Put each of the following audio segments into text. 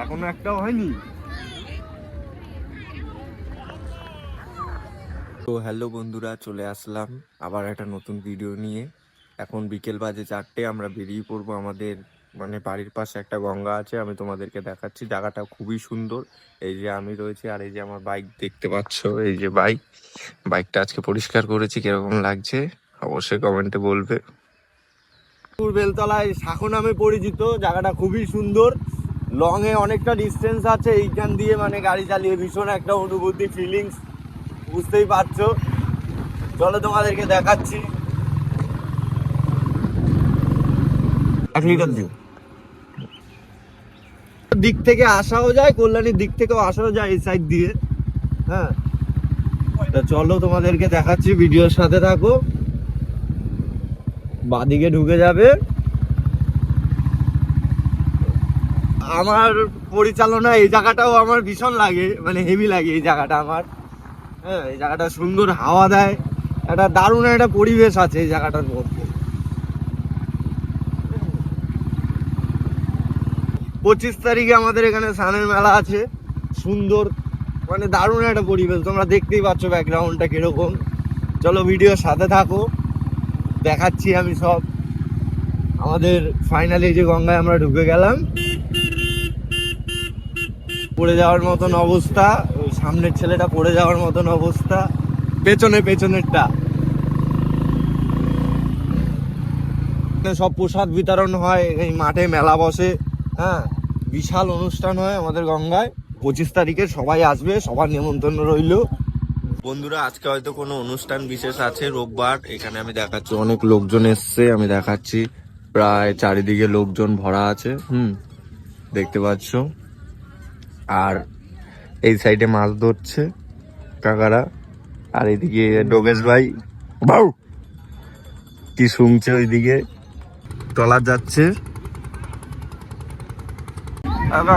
এখনো একটাও হয়নি। তো হ্যালো বন্ধুরা, চলে আসলাম আবার একটা নতুন ভিডিও নিয়ে। এখন বিকেল বাজে 4টে, আমরা বেরিয়ে পড়বো। আমাদের মানে বাড়ির পাশে একটা গঙ্গা আছে, আমি তোমাদেরকে দেখাচ্ছি। জায়গাটা খুবই সুন্দর। এই যে আমি রয়েছি, আর এই যে আমার বাইক দেখতে পাচ্ছ, এই যে বাইকটা আজকে পরিষ্কার করেছি। কিরকম লাগছে অবশ্যই কমেন্টে বলবে। বেলতলায় শাখো নামে পরিচিত, জায়গাটা খুবই সুন্দর। লং এ অনেকটা ডিস্টেন্স আছে, এইখান দিয়ে মানে গাড়ি চালিয়ে ভীষণ একটা অনুভূতি, ফিলিংস বুঝতেই পারছো। চলো তোমাদেরকে দেখাচ্ছি। 1 লিটার দিক থেকে আসাও যায়, কল্যাণীর দিক থেকেও আসাও যায় এই সাইড দিয়ে। হ্যাঁ, তা চলো তোমাদেরকে দেখাচ্ছি, ভিডিওর সাথে থাকো। বাদিকে ঢুকে যাবে। আমার পরিচালনা এই জায়গাটাও আমার ভীষণ লাগে, মানে হেভি লাগে এই জায়গাটা আমার। হ্যাঁ, এই জায়গাটা সুন্দর হাওয়া দেয়, একটা দারুণ একটা পরিবেশ আছে এই জায়গাটার মধ্যে। 25 তারিখে আমাদের এখানে সানের মেলা আছে, সুন্দর মানে দারুণ একটা পরিবেশ। তোমরা দেখতেই পাচ্ছ ব্যাকগ্রাউন্ডটা কিরকম। চলো ভিডিওর সাথে থাকো, দেখাচ্ছি আমি সব। আমাদের ফাইনালি যে গঙ্গায় আমরা ঢুকে গেলাম, পড়ে যাওয়ার মতন অবস্থা। ওই সামনের ছেলেটা পড়ে যাওয়ার মতন অবস্থা, পেছনেরটা। সব প্রসাদ বিতরণ হয়, এই মাঠে মেলা বসে। হ্যাঁ, বিশাল অনুষ্ঠান হয় আমাদের গঙ্গায়। 25 তারিখে সবাই আসবে, সবার নিমন্ত্রণ রইল। বন্ধুরা, আজকে হয়তো কোনো অনুষ্ঠান বিশেষ আছে, রোববার। এখানে আমি দেখাচ্ছি অনেক লোকজন এসছে, আমি দেখাচ্ছি প্রায় চারিদিকে লোকজন ভরা আছে। দেখতে পাচ্ছ। আর এই সাইডে মাছ ধরছে কাকারা, আর এইদিকে ডোগেশ ভাই বাউ কি শুনছে, ওইদিকে ট্রলার যাচ্ছে।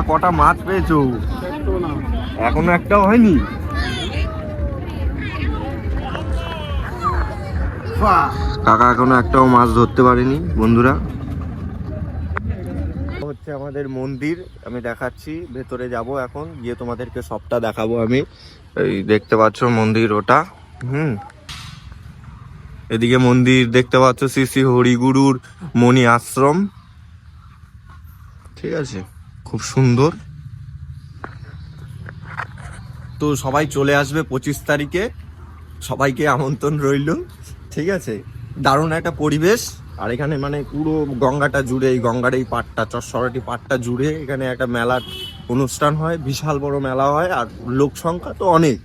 কটা মাছ পেয়েছো? এখনো একটাও হয়নি। কাকা এখনো একটাও মাছ ধরতে পারেনি। বন্ধুরা, হচ্ছে আমাদের মন্দির, আমি দেখাচ্ছি। ভেতরে যাব এখন, গিয়ে তোমাদেরকে সবটা দেখাবো আমি। এই দেখতে পাচ্ছ মন্দির ওটা। এদিকে মন্দির দেখতে পাচ্ছ, শ্রী শ্রী হরিগুরুর মণি আশ্রম। ঠিক আছে, খুব সুন্দর। তো সবাই চলে আসবে 25 তারিখে, সবাইকে আমন্ত্রণ রইল। ঠিক আছে, দারুণ একটা পরিবেশ। আর এখানে মানে পুরো গঙ্গাটা জুড়ে, এই গঙ্গার এই পাড়টা, চরসরাটি পাড়টা জুড়ে এখানে একটা মেলার অনুষ্ঠান হয়, বিশাল বড় মেলা হয়। আর লোক সংখ্যা তো অনেক,